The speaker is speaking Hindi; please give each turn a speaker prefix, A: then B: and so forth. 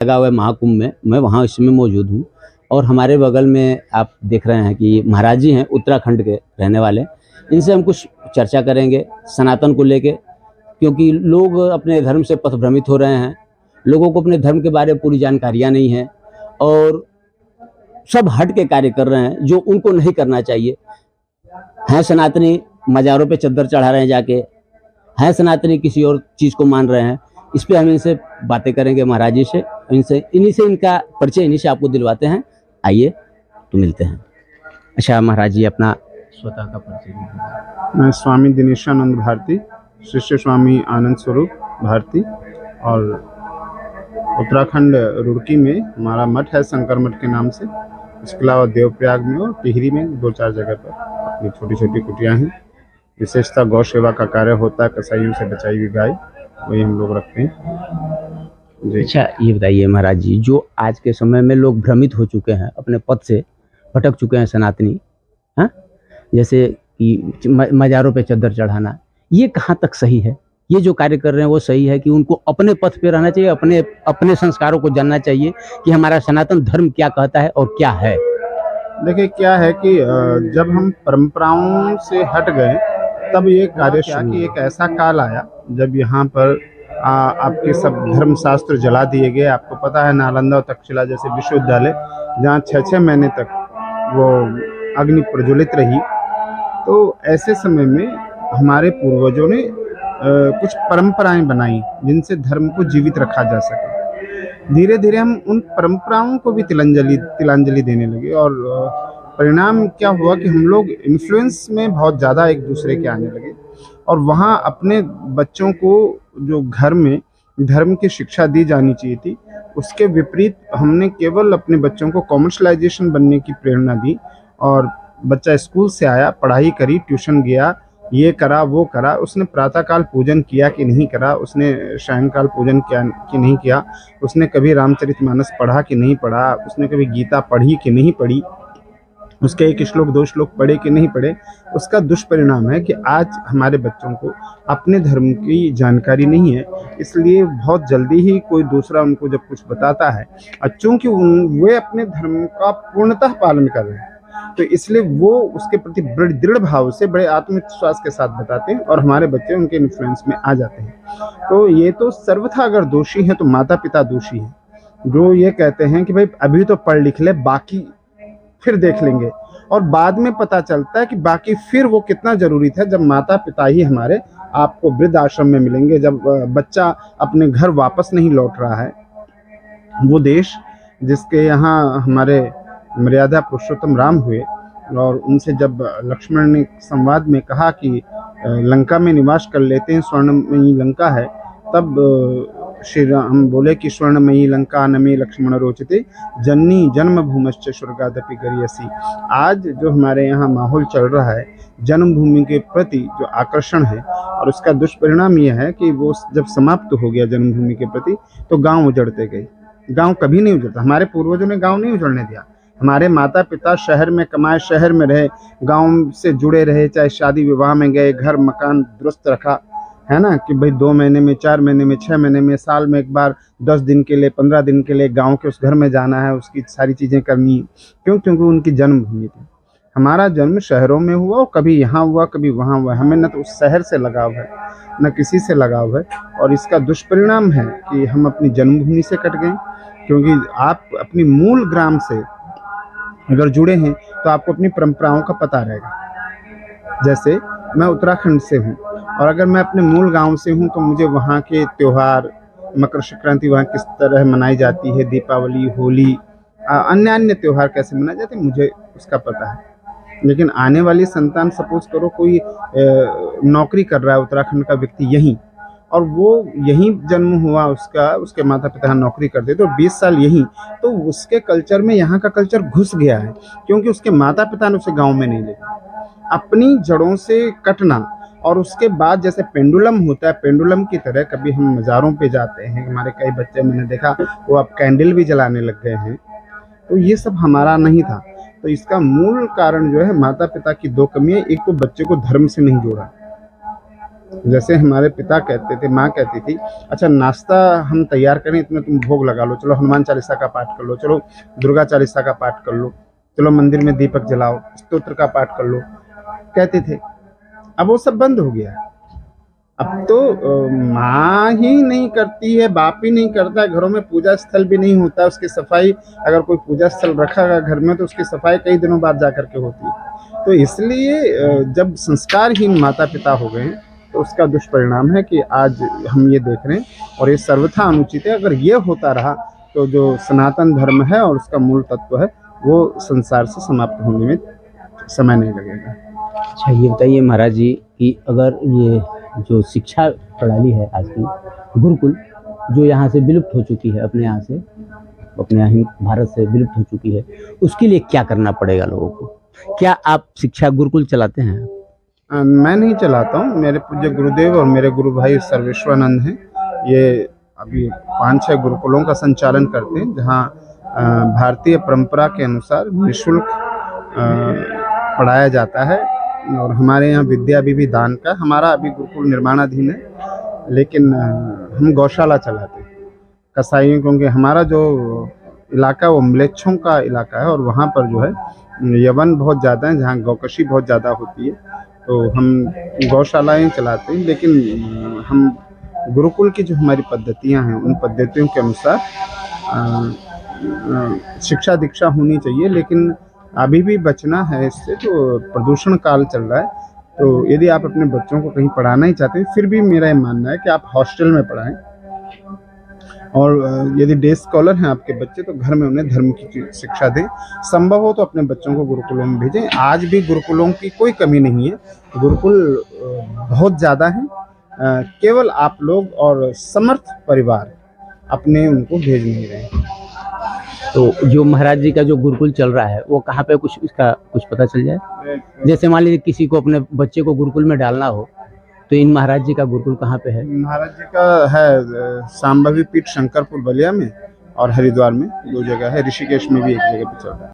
A: लगा हुआ है महाकुंभ में, मैं वहाँ इस समय मौजूद हूँ। और हमारे बगल में आप देख रहे हैं कि महाराज जी हैं उत्तराखंड के रहने वाले। इनसे हम कुछ चर्चा करेंगे सनातन को लेके, क्योंकि लोग अपने धर्म से पथभ्रमित हो रहे हैं। लोगों को अपने धर्म के बारे में पूरी जानकारियाँ नहीं है और सब हट के कार्य कर रहे हैं जो उनको नहीं करना चाहिए। हैं सनातनी मज़ारों पे चद्दर चढ़ा रहे हैं जाके, हैं सनातनी किसी और चीज़ को मान रहे हैं। इस पे हम इनसे बातें करेंगे महाराज जी से, इन्हीं से इनका परिचय इन्हीं से आपको दिलवाते हैं। आइए तो मिलते हैं। अच्छा महाराज जी, अपना स्वतः का परिचय दीजिए।
B: मैं स्वामी दिनेशानंद भारती, शिष्य स्वामी आनंद स्वरूप भारती, और उत्तराखंड रुड़की में हमारा मठ है शंकर मठ के नाम से। इसके अलावा देवप्रयाग में और टिहरी में 2-4 जगह पर अपनी छोटी छोटी कुटियाँ हैं। विशेषता गौ सेवा का कार्य होता है, कसाईयों से बचाई हुई गाय वही हम लोग रखते हैं जी।
A: अच्छा ये बताइए महाराज जी, जो आज के समय में लोग भ्रमित हो चुके हैं, अपने पद से भटक चुके हैं सनातनी, हाँ, जैसे कि मज़ारों पे चद्दर चढ़ाना, ये कहाँ तक सही है? ये जो कार्य कर रहे हैं वो सही है कि उनको अपने पथ पे रहना चाहिए, अपने अपने संस्कारों को जानना चाहिए कि हमारा सनातन धर्म क्या कहता है और क्या है?
B: देखिए क्या है कि जब हम परंपराओं से हट गए तब ये कार्य शुरू कि एक ऐसा काल आया जब यहाँ पर आपके सब धर्म शास्त्र जला दिए गए। आपको पता है नालंदा और तक्षशिला जैसे विश्वविद्यालय जहाँ 6-6 महीने तक वो अग्नि प्रज्वलित रही। तो ऐसे समय में हमारे पूर्वजों ने कुछ परंपराएं बनाई जिनसे धर्म को जीवित रखा जा सके। धीरे धीरे हम उन परंपराओं को भी तिलांजलि देने लगे, और परिणाम क्या हुआ कि हम लोग इन्फ्लुएंस में बहुत ज़्यादा एक दूसरे के आने लगे, और वहाँ अपने बच्चों को जो घर में धर्म की शिक्षा दी जानी चाहिए थी उसके विपरीत हमने केवल अपने बच्चों को कॉमर्शलाइजेशन बनने की प्रेरणा दी। और बच्चा स्कूल से आया, पढ़ाई करी, ट्यूशन गया, ये करा वो करा, उसने प्रातःकाल पूजन किया कि नहीं करा, उसने सायंकाल पूजन किया कि नहीं किया, उसने कभी रामचरितमानस पढ़ा कि नहीं पढ़ा, उसने कभी गीता पढ़ी कि नहीं पढ़ी, उसके 1 श्लोक 2 श्लोक पढ़े कि नहीं पढ़े। उसका दुष्परिणाम है कि आज हमारे बच्चों को अपने धर्म की जानकारी नहीं है, इसलिए बहुत जल्दी ही कोई दूसरा उनको जब कुछ बताता है, और चूँकि वे अपने धर्म का पूर्णतः पालन कर रहे हैं, तो इसलिए वो उसके प्रति बड़े दृढ़ भाव से, बड़े आत्मविश्वास के साथ बताते हैं, और हमारे बच्चे उनके इन्फ्लुएंस में आ जाते हैं। तो ये तो सर्वथा अगर दोषी हैं तो माता पिता दोषी हैं, जो ये कहते हैं कि भाई अभी तो पढ़ लिख ले, बाकी फिर देख लेंगे। और बाद में पता चलता है कि बाकी फिर वो कितना ज़रूरी था, जब माता पिता ही हमारे आपको वृद्ध आश्रम में मिलेंगे, जब बच्चा अपने घर वापस नहीं लौट रहा है। वो देश जिसके यहाँ हमारे मर्यादा पुरुषोत्तम राम हुए, और उनसे जब लक्ष्मण ने संवाद में कहा कि लंका में निवास कर लेते हैं, स्वर्णमयी लंका है, तब श्री राम बोले कि स्वर्णमयी लंका नमे लक्ष्मण रोचते, जननी जन्मभूमश्च स्वर्गादपि गरीयसी। आज जो हमारे यहाँ माहौल चल रहा है जन्मभूमि के प्रति जो आकर्षण है, और उसका दुष्परिणाम यह है कि वो जब समाप्त हो गया जन्मभूमि के प्रति, तो गांव उजड़ते गए। गांव कभी नहीं उजड़ता, हमारे पूर्वजों ने गांव नहीं उजड़ने दिया। हमारे माता पिता शहर में कमाए, शहर में रहे, गांव से जुड़े रहे, चाहे शादी विवाह में गए, घर मकान दुरुस्त रखा, है ना, कि भाई 2 महीने में, 4 महीने में, 6 महीने में, साल में एक बार, 10 दिन के लिए, 15 दिन के लिए गांव के उस घर में जाना है, उसकी सारी चीज़ें करनी है। क्यों? क्योंकि उनकी जन्मभूमि थी। हमारा जन्म शहरों में हुआ, और कभी यहाँ हुआ कभी वहाँ हुआ। हमें न तो उस शहर से लगाव है न किसी से लगाव है, और इसका दुष्परिणाम है कि हम अपनी जन्मभूमि से कट गए। क्योंकि आप अपनी मूल ग्राम से अगर जुड़े हैं तो आपको अपनी परंपराओं का पता रहेगा। जैसे मैं उत्तराखंड से हूँ, और अगर मैं अपने मूल गांव से हूँ तो मुझे वहाँ के त्यौहार, मकर संक्रांति वहाँ किस तरह मनाई जाती है, दीपावली, होली, अन्य अन्य त्यौहार कैसे मनाए जाते हैं, मुझे उसका पता है। लेकिन आने वाली संतान, सपोज करो कोई नौकरी कर रहा है उत्तराखंड का व्यक्ति यहीं, और वो यहीं जन्म हुआ उसका, उसके माता पिता नौकरी करते, तो 20 साल यहीं, तो उसके कल्चर में यहाँ का कल्चर घुस गया है, क्योंकि उसके माता पिता ने उसे गांव में नहीं ले गया। अपनी जड़ों से कटना, और उसके बाद जैसे पेंडुलम होता है, पेंडुलम की तरह कभी हम मज़ारों पे जाते हैं, हमारे कई बच्चे मैंने देखा वो अब कैंडल भी जलाने लग गए हैं। तो ये सब हमारा नहीं था। तो इसका मूल कारण जो है माता पिता की 2 कमियाँ। एक तो बच्चे को धर्म से नहीं जोड़ा, जैसे हमारे पिता कहते थे, माँ कहती थी, अच्छा नाश्ता हम तैयार करें इतने तुम भोग लगा लो, चलो हनुमान चालीसा का पाठ कर लो, चलो दुर्गा चालीसा का पाठ कर लो, चलो मंदिर में दीपक जलाओ, स्तोत्र का पाठ कर लो, कहते थे। अब वो सब बंद हो गया। अब तो माँ ही नहीं करती है, बाप ही नहीं करता है, घरों में पूजा स्थल भी नहीं होता, उसकी सफाई, अगर कोई पूजा स्थल रखा गया घर में तो उसकी सफाई कई दिनों बाद जा करके होती है। तो इसलिए जब संस्कारहीन माता पिता हो गए हैं तो उसका दुष्परिणाम है कि आज हम ये देख रहे हैं, और ये सर्वथा अनुचित है। अगर ये होता रहा तो जो सनातन धर्म है और उसका मूल तत्व है वो संसार से समाप्त होने में समय नहीं लगेगा।
A: अच्छा ये बताइए महाराज जी कि अगर ये जो शिक्षा प्रणाली है आज की, गुरुकुल, जो यहाँ से विलुप्त हो चुकी है, अपने यहाँ से, अपने यहाँ भारत से विलुप्त हो चुकी है, उसके लिए क्या करना पड़ेगा लोगों को? क्या आप शिक्षा गुरुकुल चलाते हैं?
B: मैं नहीं चलाता हूँ, मेरे पूज्य गुरुदेव और मेरे गुरु भाई सर्वेश्वरानंद हैं, ये अभी 5-6 गुरुकुलों का संचालन करते हैं, जहाँ भारतीय परंपरा के अनुसार निःशुल्क पढ़ाया जाता है। और हमारे यहाँ विद्या अभी भी दान का, हमारा अभी गुरुकुल निर्माणाधीन है, लेकिन हम गौशाला चलाते हैं कसाईयों, क्योंकि हमारा जो इलाका वो म्लेच्छों का इलाका है और वहाँ पर जो है यवन बहुत ज़्यादा है, जहाँ गौकशी बहुत ज़्यादा होती है, तो हम गौशालाएँ चलाते हैं। लेकिन हम गुरुकुल की जो हमारी पद्धतियाँ हैं उन पद्धतियों के अनुसार शिक्षा दीक्षा होनी चाहिए। लेकिन अभी भी बचना है इससे, तो प्रदूषण काल चल रहा है, तो यदि आप अपने बच्चों को कहीं पढ़ाना ही चाहते हैं, फिर भी मेरा ये मानना है कि आप हॉस्टल में पढ़ाएं, और यदि डे स्कॉलर हैं आपके बच्चे तो घर में उन्हें धर्म की शिक्षा दें। संभव हो तो अपने बच्चों को गुरुकुलों में भेजें। आज भी गुरुकुलों की कोई कमी नहीं है, गुरुकुल बहुत ज़्यादा हैं, केवल आप लोग और समर्थ परिवार अपने उनको भेज नहीं रहे हैं।
A: तो जो महाराज जी का जो गुरुकुल चल रहा है वो कहाँ पे, कुछ इसका कुछ पता चल जाए? जैसे मान लीजिए किसी को अपने बच्चे को गुरुकुल में डालना हो तो इन महाराज जी का गुरुकुल कहाँ पे है?
B: महाराज जी का है सांभवी पीठ शंकरपुर बलिया में और हरिद्वार में 2 जगह है, ऋषिकेश में भी 1 जगह पे चल रहा है।